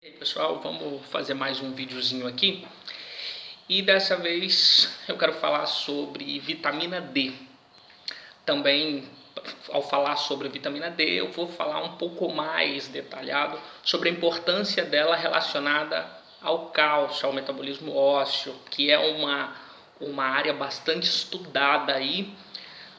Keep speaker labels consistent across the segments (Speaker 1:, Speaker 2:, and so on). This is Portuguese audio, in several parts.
Speaker 1: E aí, pessoal, vamos fazer mais um videozinho aqui e dessa vez eu quero falar sobre vitamina D. Também, ao falar sobre vitamina D, eu vou falar um pouco mais detalhado sobre a importância dela relacionada ao cálcio, ao metabolismo ósseo, que é uma área bastante estudada aí,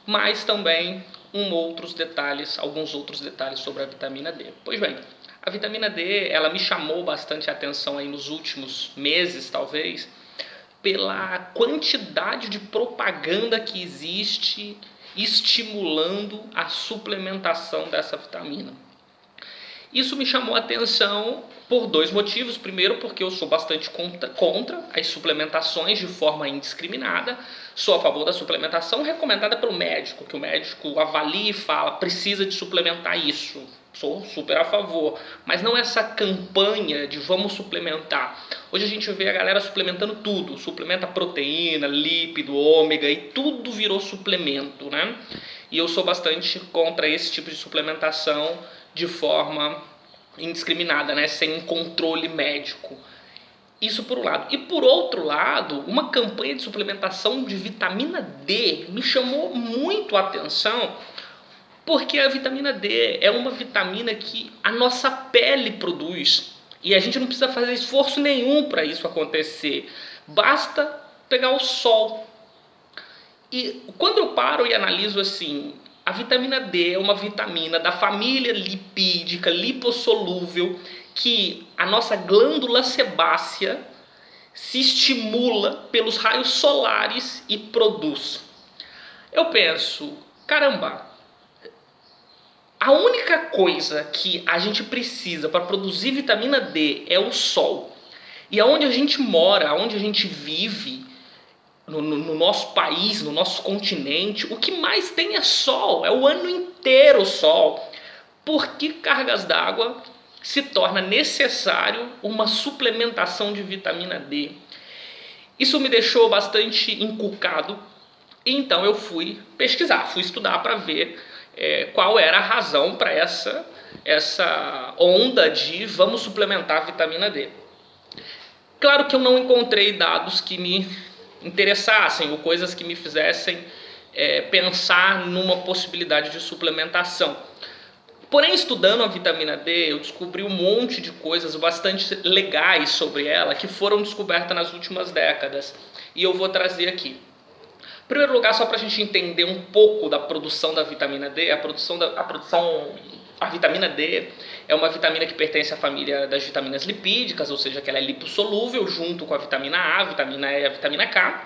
Speaker 1: mas também alguns outros detalhes sobre a vitamina D. Pois bem, a vitamina D, ela me chamou bastante a atenção aí nos últimos meses, talvez, pela quantidade de propaganda que existe estimulando a suplementação dessa vitamina. Isso me chamou a atenção por dois motivos. Primeiro, porque eu sou bastante contra as suplementações de forma indiscriminada. Sou a favor da suplementação recomendada pelo médico, que o médico avalia e fala, precisa de suplementar isso. Sou super a favor, mas não essa campanha de vamos suplementar. Hoje a gente vê a galera suplementando tudo, suplementa proteína, lípido, ômega, e tudo virou suplemento, né? E eu sou bastante contra esse tipo de suplementação de forma indiscriminada, né? Sem um controle médico. Isso por um lado. E por outro lado, uma campanha de suplementação de vitamina D me chamou muito a atenção, porque a vitamina D é uma vitamina que a nossa pele produz e a gente não precisa fazer esforço nenhum para isso acontecer. Basta pegar o sol. E quando eu paro e analiso assim, a vitamina D é uma vitamina da família lipídica, lipossolúvel, que a nossa glândula sebácea se estimula pelos raios solares e produz. Eu penso, caramba, a única coisa que a gente precisa para produzir vitamina D é o sol. E aonde a gente mora, aonde a gente vive, no nosso país, no nosso continente, o que mais tem é sol, é o ano inteiro sol. Por que cargas d'água se torna necessário uma suplementação de vitamina D? Isso me deixou bastante encucado, e então eu fui pesquisar, fui estudar para ver qual era a razão para essa onda de vamos suplementar a vitamina D. Claro que eu não encontrei dados que me interessassem ou coisas que me fizessem pensar numa possibilidade de suplementação. Porém, estudando a vitamina D, eu descobri um monte de coisas bastante legais sobre ela que foram descobertas nas últimas décadas. E eu vou trazer aqui. Em primeiro lugar, só para a gente entender um pouco da produção da vitamina D, a vitamina D é uma vitamina que pertence à família das vitaminas lipídicas, ou seja, que ela é lipossolúvel junto com a vitamina A, a vitamina E e a vitamina K.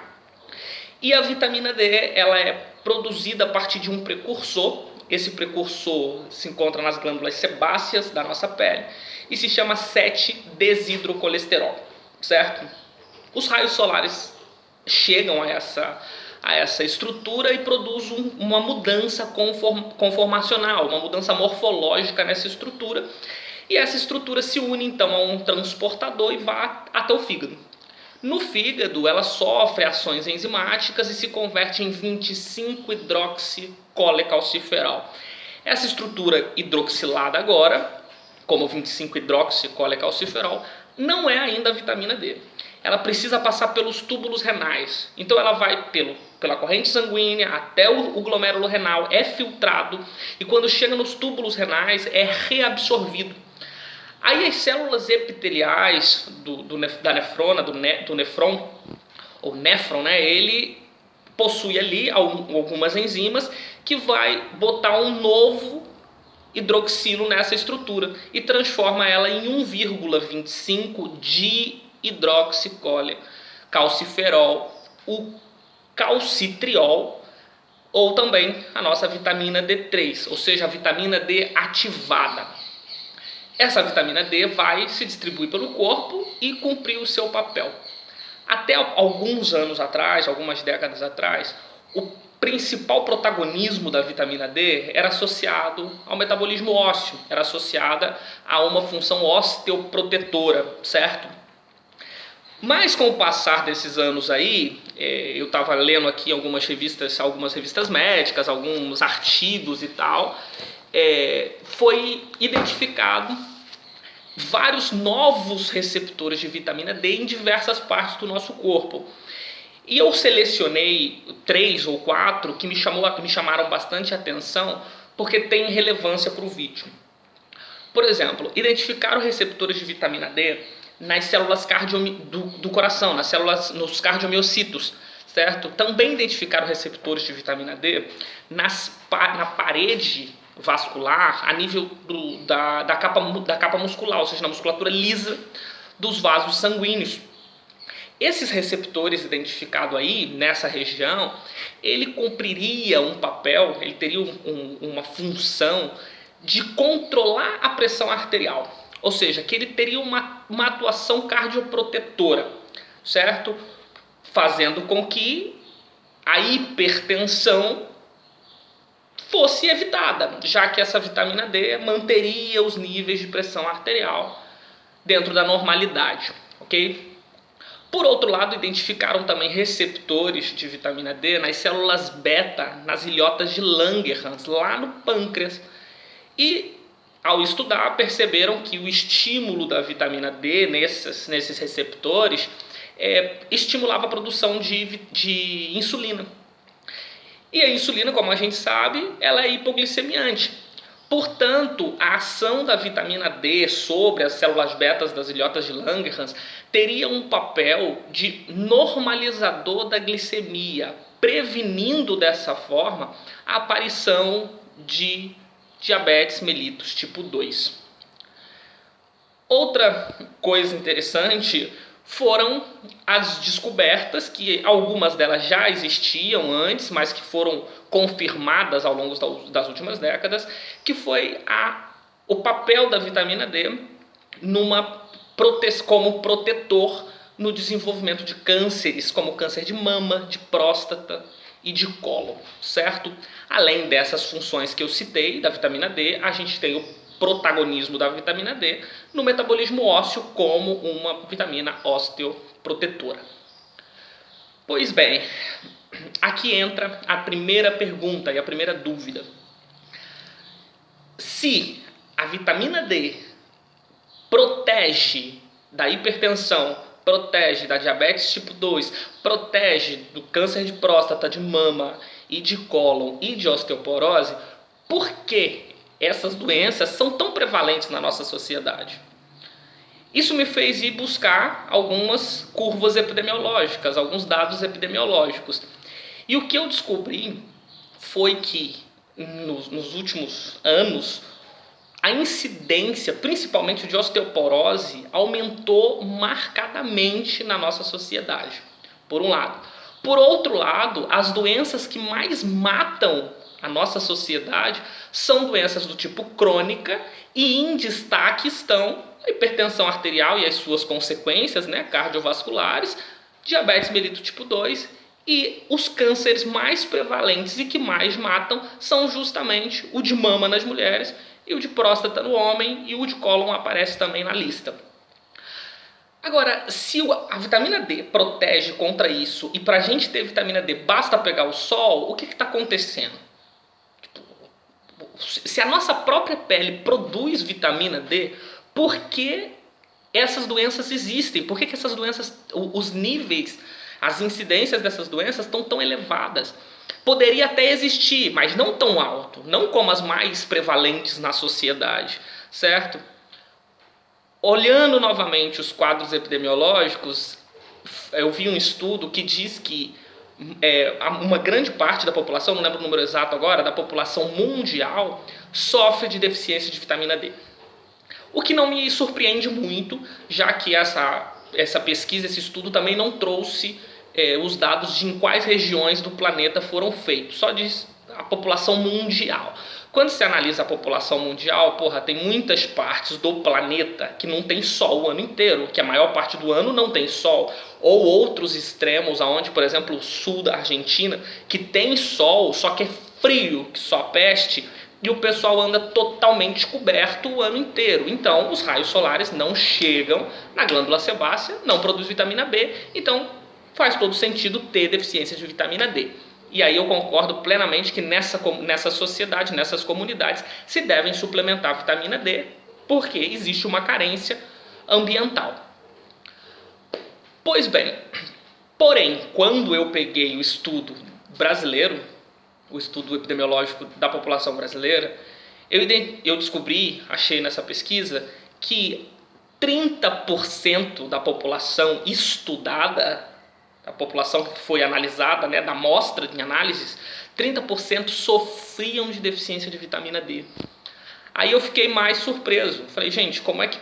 Speaker 1: E a vitamina D ela é produzida a partir de um precursor. Esse precursor se encontra nas glândulas sebáceas da nossa pele e se chama 7-desidrocolesterol, certo? Os raios solares chegam a essa estrutura e produzem uma mudança conformacional, uma mudança morfológica nessa estrutura. E essa estrutura se une então a um transportador e vai até o fígado. No fígado, ela sofre ações enzimáticas e se converte em 25-hidroxicolecalciferol. Essa estrutura hidroxilada agora, como 25-hidroxicolecalciferol, não é ainda a vitamina D. Ela precisa passar pelos túbulos renais. Então ela vai pela corrente sanguínea até o glomérulo renal, é filtrado e quando chega nos túbulos renais é reabsorvido. Aí as células epiteliais da nefrona, do nefron, ou néfron, né, ele possui ali algumas enzimas que vai botar um novo hidroxilo nessa estrutura e transforma ela em 1,25 de hidroxicalciferol, o calcitriol, ou também a nossa vitamina D3, ou seja, a vitamina D ativada. Essa vitamina D vai se distribuir pelo corpo e cumprir o seu papel. Até alguns anos atrás, algumas décadas atrás, o principal protagonismo da vitamina D era associado ao metabolismo ósseo, era associada a uma função osteoprotetora, certo? Mas com o passar desses anos aí, eu estava lendo aqui algumas revistas médicas, alguns artigos e tal, foi identificado vários novos receptores de vitamina D em diversas partes do nosso corpo. E eu selecionei 3 ou 4 que me chamaram bastante atenção porque tem relevância para o vídeo. Por exemplo, identificaram receptores de vitamina D nas células do coração, nos cardiomiocitos, certo? Também identificaram receptores de vitamina D na parede vascular a nível da capa muscular, ou seja, na musculatura lisa dos vasos sanguíneos. Esses receptores identificados aí, nessa região, ele cumpriria um papel, ele teria uma função de controlar a pressão arterial. Ou seja, que ele teria uma atuação cardioprotetora, certo? Fazendo com que a hipertensão fosse evitada, já que essa vitamina D manteria os níveis de pressão arterial dentro da normalidade, ok? Por outro lado, identificaram também receptores de vitamina D nas células beta, nas ilhotas de Langerhans, lá no pâncreas. E, ao estudar, perceberam que o estímulo da vitamina D nesses receptores estimulava a produção de insulina. E a insulina, como a gente sabe, ela é hipoglicemiante. Portanto, a ação da vitamina D sobre as células betas das ilhotas de Langerhans teria um papel de normalizador da glicemia, prevenindo dessa forma a aparição de diabetes mellitus tipo 2. Outra coisa interessante foram as descobertas, que algumas delas já existiam antes, mas que foram confirmadas ao longo das últimas décadas, que foi o papel da vitamina D como protetor no desenvolvimento de cânceres, como câncer de mama, de próstata e de cólon, certo? Além dessas funções que eu citei da vitamina D, a gente tem o protagonismo da vitamina D no metabolismo ósseo como uma vitamina osteoprotetora. Pois bem, aqui entra a primeira pergunta e a primeira dúvida. Se a vitamina D protege da hipertensão, protege da diabetes tipo 2, protege do câncer de próstata, de mama e de cólon e de osteoporose, por que essas doenças são tão prevalentes na nossa sociedade? Isso me fez ir buscar algumas curvas epidemiológicas, alguns dados epidemiológicos. E o que eu descobri foi que, nos últimos anos, a incidência, principalmente de osteoporose, aumentou marcadamente na nossa sociedade, por um lado. Por outro lado, as doenças que mais matam a nossa sociedade são doenças do tipo crônica e em destaque estão a hipertensão arterial e as suas consequências, cardiovasculares, diabetes mellitus tipo 2 e os cânceres mais prevalentes e que mais matam são justamente o de mama nas mulheres e o de próstata no homem, e o de cólon aparece também na lista. Agora, se a vitamina D protege contra isso e para a gente ter vitamina D basta pegar o sol, o que está acontecendo? Se a nossa própria pele produz vitamina D, por que essas doenças existem? Por que essas doenças, os níveis, as incidências dessas doenças estão tão elevadas? Poderia até existir, mas não tão alto, não como as mais prevalentes na sociedade, certo? Olhando novamente os quadros epidemiológicos, eu vi um estudo que diz que uma grande parte da população, não lembro o número exato agora, da população mundial, sofre de deficiência de vitamina D. O que não me surpreende muito, já que essa pesquisa, esse estudo também não trouxe os dados de em quais regiões do planeta foram feitos, só diz a população mundial. Quando se analisa a população mundial, tem muitas partes do planeta que não tem sol o ano inteiro, que a maior parte do ano não tem sol, ou outros extremos, onde, por exemplo, o sul da Argentina, que tem sol, só que é frio, que só peste, e o pessoal anda totalmente coberto o ano inteiro. Então, os raios solares não chegam na glândula sebácea, não produz vitamina B, então faz todo sentido ter deficiência de vitamina D. E aí eu concordo plenamente que nessa sociedade, nessas comunidades, se devem suplementar a vitamina D porque existe uma carência ambiental. Pois bem, porém, quando eu peguei o estudo brasileiro, o estudo epidemiológico da população brasileira, eu descobri, achei nessa pesquisa, que 30% da população estudada, a população que foi analisada, né, da amostra de análises, 30% sofriam de deficiência de vitamina D. Aí eu fiquei mais surpreso. Falei, gente, como é que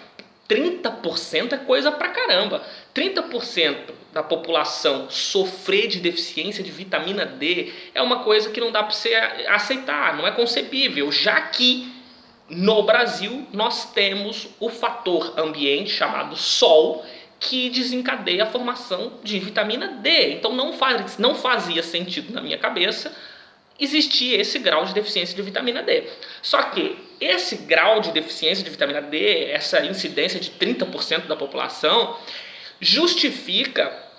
Speaker 1: 30% é coisa pra caramba? 30% da população sofrer de deficiência de vitamina D é uma coisa que não dá para você aceitar, não é concebível, já que no Brasil nós temos o fator ambiente chamado sol, que desencadeia a formação de vitamina D. Então não fazia sentido na minha cabeça existir esse grau de deficiência de vitamina D. Só que esse grau de deficiência de vitamina D, essa incidência de 30% da população, justifica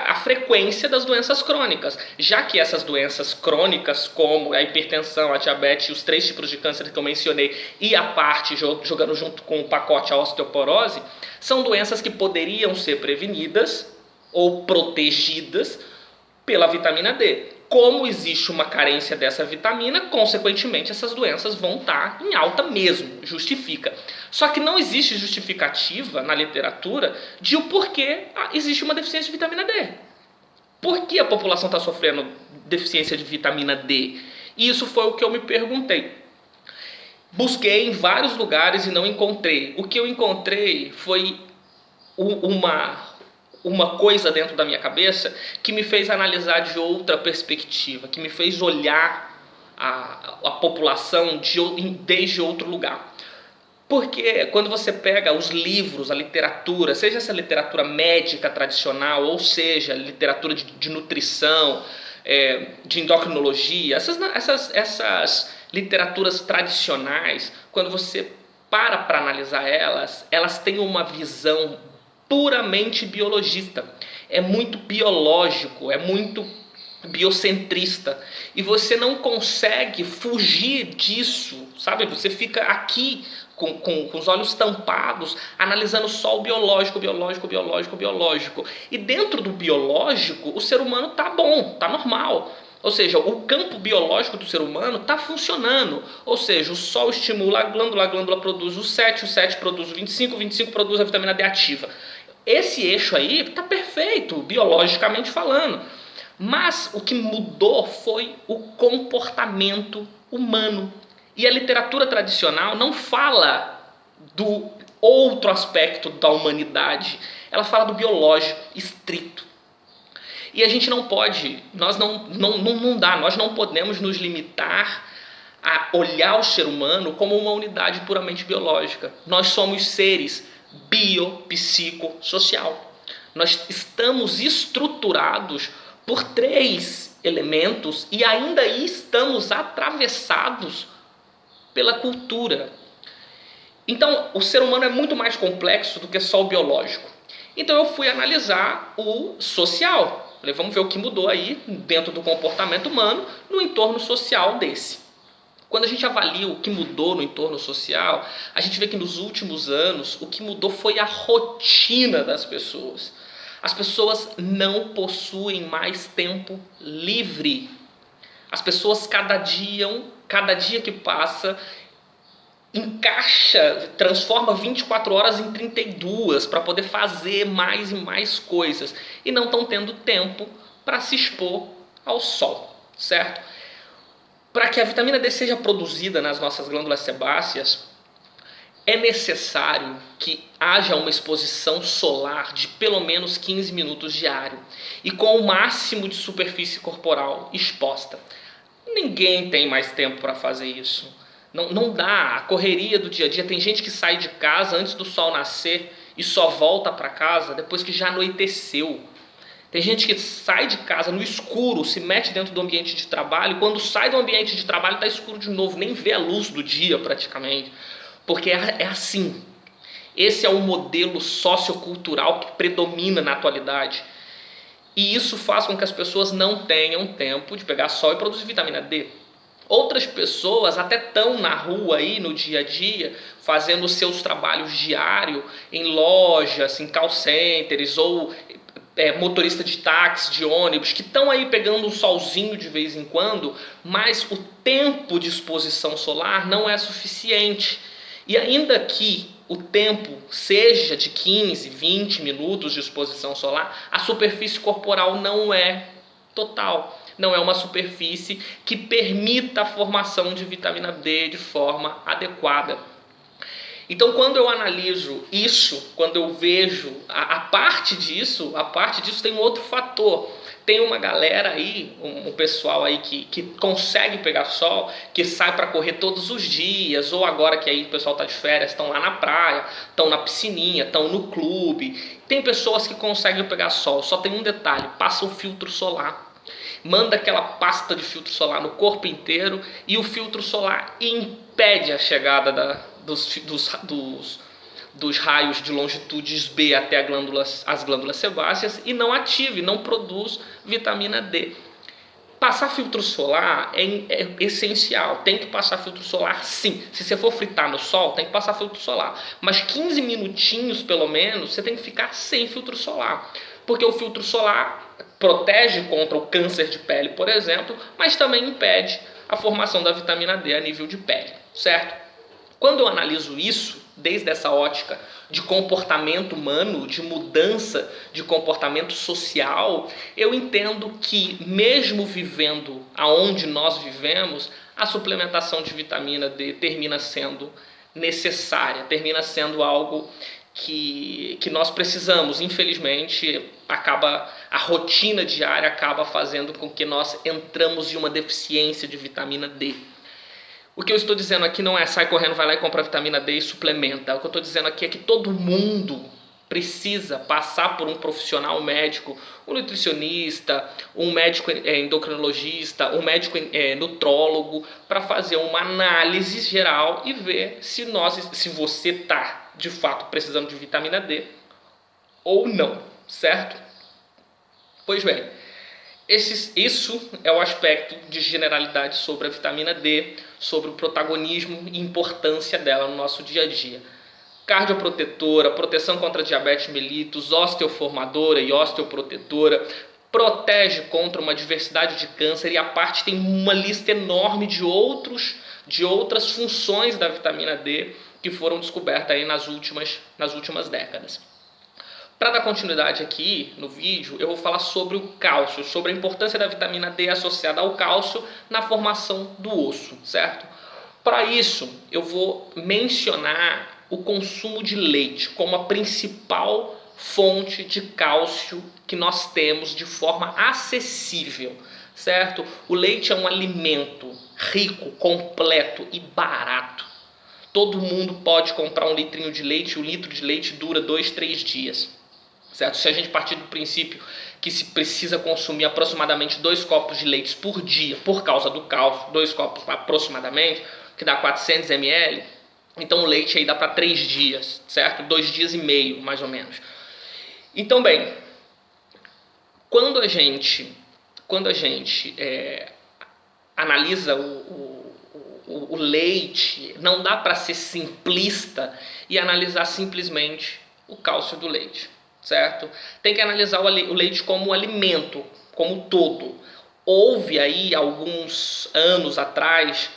Speaker 1: a frequência das doenças crônicas, já que essas doenças crônicas, como a hipertensão, a diabetes, os 3 tipos de câncer que eu mencionei, e a parte, jogando junto com o pacote, a osteoporose, são doenças que poderiam ser prevenidas ou protegidas pela vitamina D. Como existe uma carência dessa vitamina, consequentemente essas doenças vão estar em alta mesmo, justifica. Só que não existe justificativa na literatura de o porquê existe uma deficiência de vitamina D. Por que a população está sofrendo deficiência de vitamina D? E isso foi o que eu me perguntei. Busquei em vários lugares e não encontrei. O que eu encontrei foi uma coisa dentro da minha cabeça que me fez analisar de outra perspectiva, que me fez olhar a população desde outro lugar. Porque quando você pega os livros, a literatura, seja essa literatura médica tradicional, ou seja, literatura de nutrição, de endocrinologia, essas literaturas tradicionais, quando você para analisar elas têm uma visão puramente biologista. É muito biológico, é muito biocentrista. E você não consegue fugir disso, sabe? Você fica aqui com os olhos tampados, analisando só o biológico. E dentro do biológico, o ser humano tá bom, tá normal. Ou seja, o campo biológico do ser humano está funcionando. Ou seja, o sol estimula a glândula produz o 7 produz o 25 produz a vitamina D ativa. Esse eixo aí está perfeito, biologicamente falando. Mas o que mudou foi o comportamento humano. E a literatura tradicional não fala do outro aspecto da humanidade. Ela fala do biológico estrito. E a gente não pode, nós não podemos nos limitar a olhar o ser humano como uma unidade puramente biológica. Nós somos seres biopsicossocial. Nós estamos estruturados por 3 elementos e ainda aí estamos atravessados pela cultura. Então, o ser humano é muito mais complexo do que só o biológico. Então eu fui analisar o social. Falei, vamos ver o que mudou aí dentro do comportamento humano no entorno social desse. Quando a gente avalia o que mudou no entorno social, a gente vê que nos últimos anos o que mudou foi a rotina das pessoas. As pessoas não possuem mais tempo livre. As pessoas cada dia que passa, transforma 24 horas em 32 para poder fazer mais e mais coisas. E não estão tendo tempo para se expor ao sol, certo? Para que a vitamina D seja produzida nas nossas glândulas sebáceas, é necessário que haja uma exposição solar de pelo menos 15 minutos diário e com o máximo de superfície corporal exposta. Ninguém tem mais tempo para fazer isso. Não dá, a correria do dia a dia. Tem gente que sai de casa antes do sol nascer e só volta para casa depois que já anoiteceu. Tem gente que sai de casa no escuro, se mete dentro do ambiente de trabalho, e quando sai do ambiente de trabalho está escuro de novo, nem vê a luz do dia praticamente. Porque é assim. Esse é o modelo sociocultural que predomina na atualidade. E isso faz com que as pessoas não tenham tempo de pegar sol e produzir vitamina D. Outras pessoas até estão na rua aí no dia a dia, fazendo os seus trabalhos diários em lojas, em call centers ou motorista de táxi, de ônibus, que estão aí pegando um solzinho de vez em quando, mas o tempo de exposição solar não é suficiente. E ainda que o tempo seja de 15, 20 minutos de exposição solar, a superfície corporal não é total. Não é uma superfície que permita a formação de vitamina D de forma adequada. Então, quando eu analiso isso, quando eu vejo a parte disso tem um outro fator. Tem uma galera aí, um pessoal aí que consegue pegar sol, que sai para correr todos os dias, ou agora que aí o pessoal está de férias, estão lá na praia, estão na piscininha, estão no clube. Tem pessoas que conseguem pegar sol, só tem um detalhe, passa o filtro solar. Manda aquela pasta de filtro solar no corpo inteiro e o filtro solar impede a chegada dos raios de longitudes B até as glândulas sebáceas e não ativa, não produz vitamina D. Passar filtro solar é essencial, tem que passar filtro solar sim. Se você for fritar no sol, tem que passar filtro solar. Mas 15 minutinhos pelo menos, você tem que ficar sem filtro solar. Porque o filtro solar protege contra o câncer de pele, por exemplo, mas também impede a formação da vitamina D a nível de pele, certo? Quando eu analiso isso, desde essa ótica de comportamento humano, de mudança de comportamento social, eu entendo que mesmo vivendo aonde nós vivemos, a suplementação de vitamina D termina sendo necessária, termina sendo algo que nós precisamos. Infelizmente, a rotina diária acaba fazendo com que nós entramos em uma deficiência de vitamina D. O que eu estou dizendo aqui não é sai correndo, vai lá e compra vitamina D e suplementa. O que eu estou dizendo aqui é que todo mundo precisa passar por um profissional médico, um nutricionista, um médico endocrinologista, um médico nutrólogo, para fazer uma análise geral e ver se você está de fato precisando de vitamina D ou não, certo? Pois bem, isso é o aspecto de generalidade sobre a vitamina D, sobre o protagonismo e importância dela no nosso dia a dia. Cardioprotetora, proteção contra diabetes mellitus, osteoformadora e osteoprotetora, protege contra uma diversidade de câncer e a parte tem uma lista enorme de outras funções da vitamina D que foram descobertas aí nas últimas décadas. Para dar continuidade aqui no vídeo, eu vou falar sobre o cálcio, sobre a importância da vitamina D associada ao cálcio na formação do osso, certo? Para isso, eu vou mencionar o consumo de leite como a principal fonte de cálcio que nós temos de forma acessível, certo? O leite é um alimento rico, completo e barato. Todo mundo pode comprar um litrinho de leite, o litro de leite dura 2, 3 dias. Certo? Se a gente partir do princípio que se precisa consumir aproximadamente 2 copos de leite por dia, por causa do cálcio, 2 copos aproximadamente, que dá 400 ml, então o leite aí dá para 3 dias, certo? 2 dias e meio, mais ou menos. Então, bem, quando a gente analisa o leite, não dá para ser simplista e analisar simplesmente o cálcio do leite. Certo? Tem que analisar o leite como alimento, como todo. Houve aí alguns anos atrás,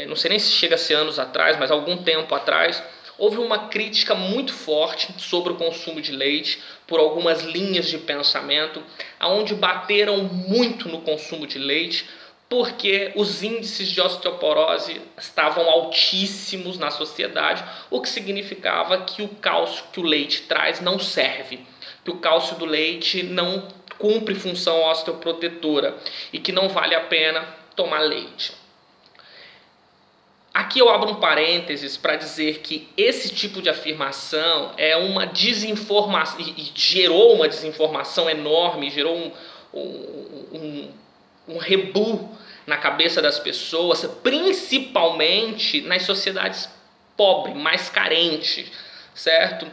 Speaker 1: não sei nem se chega a ser anos atrás, mas algum tempo atrás, houve uma crítica muito forte sobre o consumo de leite por algumas linhas de pensamento, onde bateram muito no consumo de leite, porque os índices de osteoporose estavam altíssimos na sociedade, o que significava que o cálcio que o leite traz não serve, que o cálcio do leite não cumpre função osteoprotetora e que não vale a pena tomar leite. Aqui eu abro um parênteses para dizer que esse tipo de afirmação é uma desinformação, e gerou uma desinformação enorme, gerou um rebu na cabeça das pessoas, principalmente nas sociedades pobres, mais carentes, certo?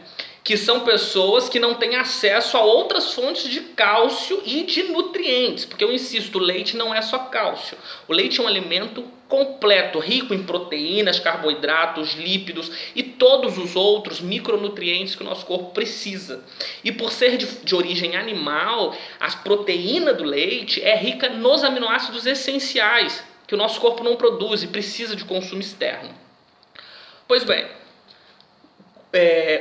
Speaker 1: que são pessoas que não têm acesso a outras fontes de cálcio e de nutrientes, porque eu insisto, o leite não é só cálcio. O leite é um alimento completo, rico em proteínas, carboidratos, lípidos e todos os outros micronutrientes que o nosso corpo precisa. E por ser de origem animal, a proteína do leite é rica nos aminoácidos essenciais, que o nosso corpo não produz e precisa de consumo externo. Pois bem,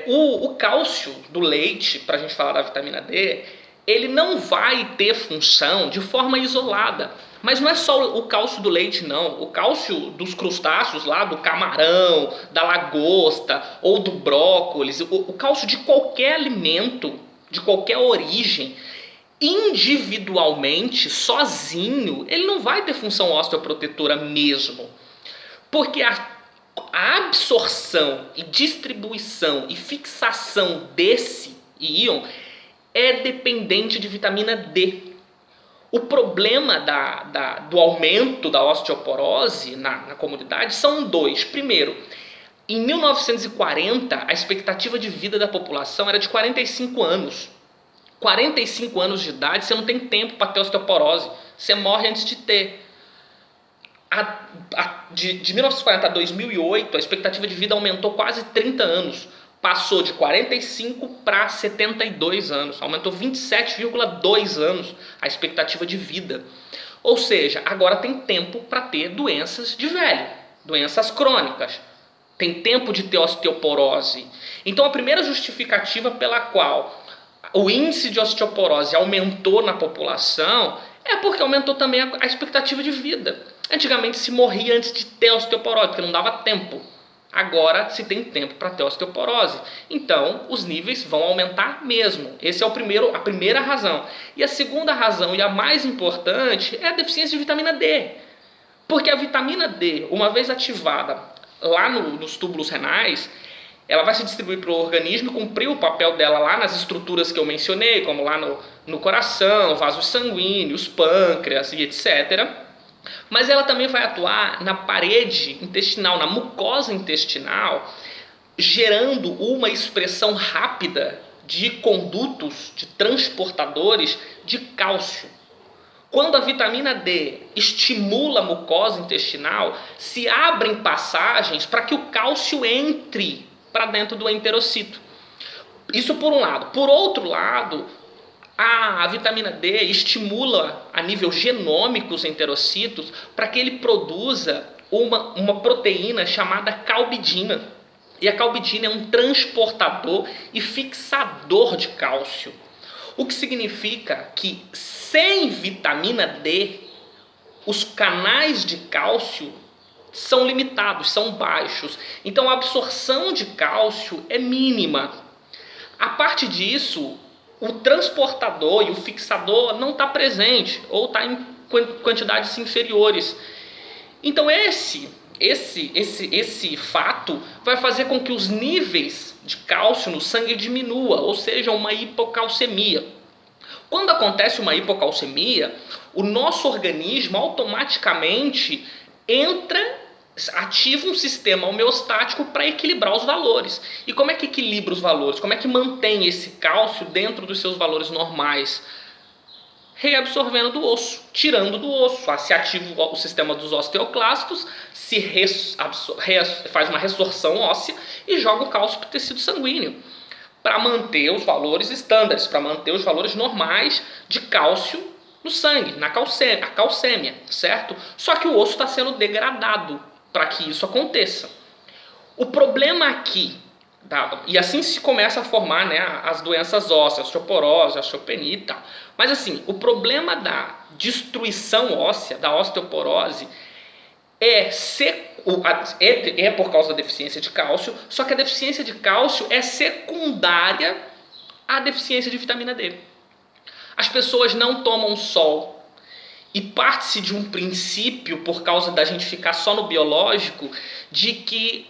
Speaker 1: o cálcio do leite, para a gente falar da vitamina D, ele não vai ter função de forma isolada. Mas não é só o cálcio do leite, não. O cálcio dos crustáceos lá, do camarão, da lagosta ou do brócolis, o cálcio de qualquer alimento, de qualquer origem, individualmente, sozinho, ele não vai ter função osteoprotetora mesmo. Porque a absorção e distribuição e fixação desse íon é dependente de vitamina D. O problema do aumento da osteoporose na comunidade são dois. Primeiro, em 1940, a expectativa de vida da população era de 45 anos. 45 anos de idade, você não tem tempo para ter osteoporose. Você morre antes de ter. De 1940 a 2008, a expectativa de vida aumentou quase 30 anos. Passou de 45 para 72 anos. Aumentou 27,2 anos a expectativa de vida. Ou seja, agora tem tempo para ter doenças de velho, doenças crônicas. Tem tempo de ter osteoporose. Então a primeira justificativa pela qual o índice de osteoporose aumentou na população é porque aumentou também a expectativa de vida. Antigamente se morria antes de ter osteoporose, porque não dava tempo. Agora se tem tempo para ter osteoporose. Então os níveis vão aumentar mesmo. Essa é a primeira razão. E a segunda razão, e a mais importante, é a deficiência de vitamina D. Porque a vitamina D, uma vez ativada lá nos túbulos renais, ela vai se distribuir para o organismo e cumprir o papel dela lá nas estruturas que eu mencionei, como lá no coração, vasos sanguíneos, pâncreas e etc. Mas ela também vai atuar na parede intestinal, na mucosa intestinal, gerando uma expressão rápida de condutos, de transportadores de cálcio. Quando a vitamina D estimula a mucosa intestinal, se abrem passagens para que o cálcio entre para dentro do enterocito. Isso por um lado. Por outro lado, a vitamina D estimula a nível genômico os enterocitos para que ele produza uma proteína chamada calbidina. E a calbidina é um transportador e fixador de cálcio. O que significa que sem vitamina D, os canais de cálcio são limitados, são baixos. Então a absorção de cálcio é mínima. A parte disso, o transportador e o fixador não está presente ou está em quantidades inferiores. Então esse fato vai fazer com que os níveis de cálcio no sangue diminua, ou seja, uma hipocalcemia. Quando acontece uma hipocalcemia, o nosso organismo automaticamente ativa um sistema homeostático para equilibrar os valores. E como é que equilibra os valores? Como é que mantém esse cálcio dentro dos seus valores normais? Reabsorvendo do osso, tirando do osso. Se ativa o sistema dos osteoclastos, faz uma resorção óssea e joga o cálcio para o tecido sanguíneo, para manter os valores estándares, para manter os valores normais de cálcio no sangue, a calcêmia, certo? Só que o osso está sendo degradado para que isso aconteça. O problema aqui, e assim se começa a formar, né, as doenças ósseas, osteoporose, osteopenia e tal. Mas assim, o problema da destruição óssea, da osteoporose, é por causa da deficiência de cálcio, só que a deficiência de cálcio é secundária à deficiência de vitamina D. As pessoas não tomam sol e parte-se de um princípio, por causa da gente ficar só no biológico, de que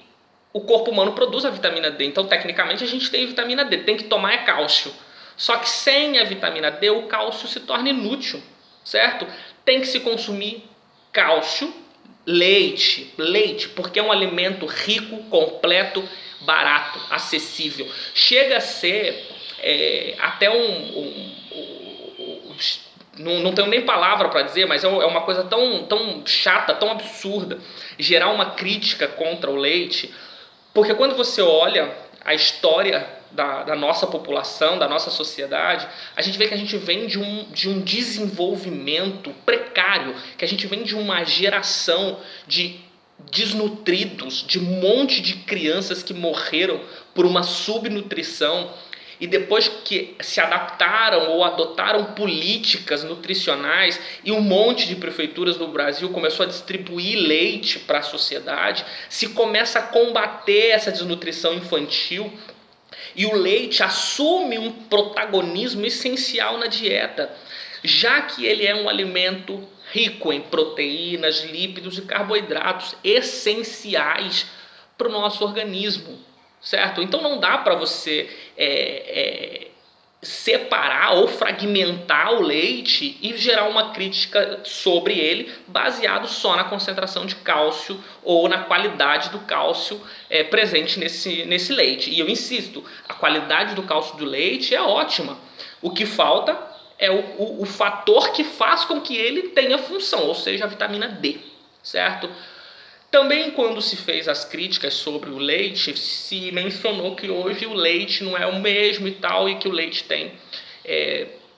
Speaker 1: o corpo humano produz a vitamina D. Então, tecnicamente, a gente tem vitamina D, tem que tomar cálcio. Só que sem a vitamina D, o cálcio se torna inútil, certo? Tem que se consumir cálcio Leite, porque é um alimento rico, completo, barato, acessível. Chega a ser até não tenho nem palavra para dizer, mas é uma coisa tão chata, tão absurda, gerar uma crítica contra o leite, porque quando você olha a história da nossa população, da nossa sociedade, a gente vê que a gente vem de um desenvolvimento precário, que a gente vem de uma geração de desnutridos, de um monte de crianças que morreram por uma subnutrição, e depois que se adaptaram ou adotaram políticas nutricionais e um monte de prefeituras no Brasil começou a distribuir leite para a sociedade, se começa a combater essa desnutrição infantil e o leite assume um protagonismo essencial na dieta, já que ele é um alimento rico em proteínas, lípidos e carboidratos essenciais para o nosso organismo. Certo? Então não dá para você separar ou fragmentar o leite e gerar uma crítica sobre ele baseado só na concentração de cálcio ou na qualidade do cálcio presente nesse leite. E eu insisto, a qualidade do cálcio do leite é ótima. O que falta é o fator que faz com que ele tenha função, ou seja, a vitamina D, certo? Também quando se fez as críticas sobre o leite, se mencionou que hoje o leite não é o mesmo e tal, e que o leite tem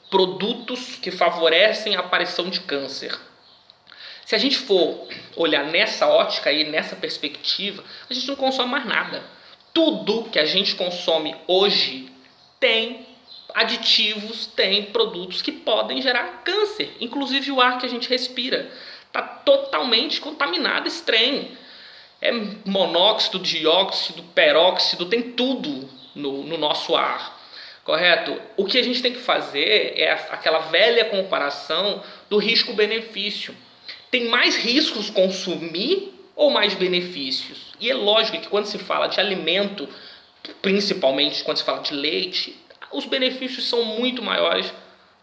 Speaker 1: produtos que favorecem a aparição de câncer. Se a gente for olhar nessa ótica aí, nessa perspectiva, a gente não consome mais nada. Tudo que a gente consome hoje tem aditivos, tem produtos que podem gerar câncer, inclusive o ar que a gente respira. Está totalmente contaminado esse trem. É monóxido, dióxido, peróxido, tem tudo no nosso ar, correto? O que a gente tem que fazer é aquela velha comparação do risco-benefício. Tem mais riscos consumir ou mais benefícios? E é lógico que quando se fala de alimento, principalmente quando se fala de leite, os benefícios são muito maiores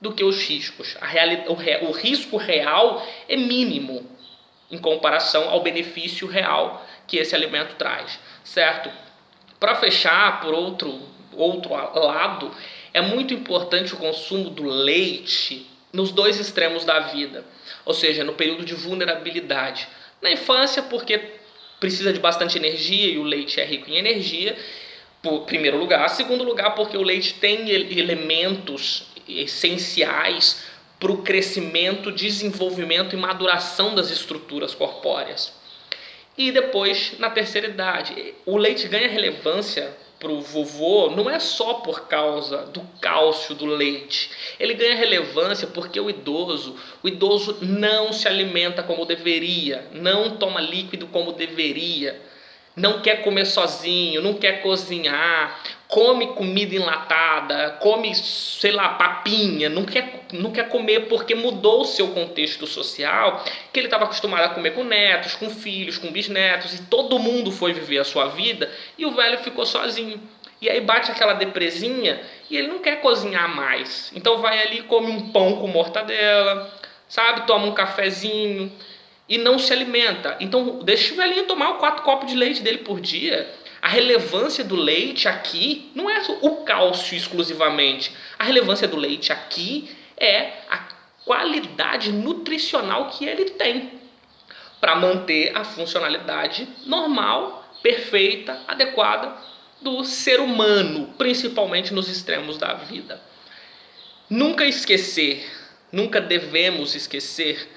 Speaker 1: do que os riscos. O risco real é mínimo em comparação ao benefício real que esse alimento traz, certo? Para fechar, por outro lado, é muito importante o consumo do leite nos dois extremos da vida, ou seja, no período de vulnerabilidade. Na infância, porque precisa de bastante energia e o leite é rico em energia, por primeiro lugar. Segundo lugar, porque o leite tem elementos essenciais para o crescimento, desenvolvimento e maduração das estruturas corpóreas. E depois, na terceira idade, o leite ganha relevância para o vovô não é só por causa do cálcio do leite. Ele ganha relevância porque o idoso não se alimenta como deveria, não toma líquido como deveria, não quer comer sozinho, não quer cozinhar, come comida enlatada, come, sei lá, papinha, não quer comer porque mudou o seu contexto social, que ele estava acostumado a comer com netos, com filhos, com bisnetos, e todo mundo foi viver a sua vida, e o velho ficou sozinho. E aí bate aquela depresinha e ele não quer cozinhar mais. Então vai ali, come um pão com mortadela, sabe, toma um cafezinho e não se alimenta. Então deixa o velhinho tomar 4 copos de leite dele por dia. A relevância do leite aqui não é o cálcio exclusivamente. A relevância do leite aqui é a qualidade nutricional que ele tem para manter a funcionalidade normal, perfeita, adequada do ser humano, principalmente nos extremos da vida. Nunca devemos esquecer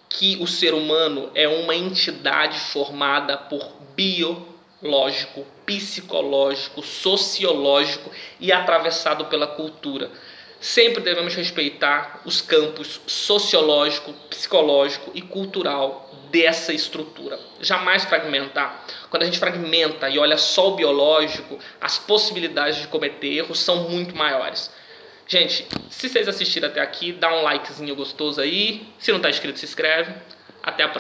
Speaker 1: que o ser humano é uma entidade formada por biológico, psicológico, sociológico e atravessado pela cultura. Sempre devemos respeitar os campos sociológico, psicológico e cultural dessa estrutura. Jamais fragmentar. Quando a gente fragmenta e olha só o biológico, as possibilidades de cometer erros são muito maiores. Gente, se vocês assistiram até aqui, dá um likezinho gostoso aí. Se não está inscrito, se inscreve. Até a próxima.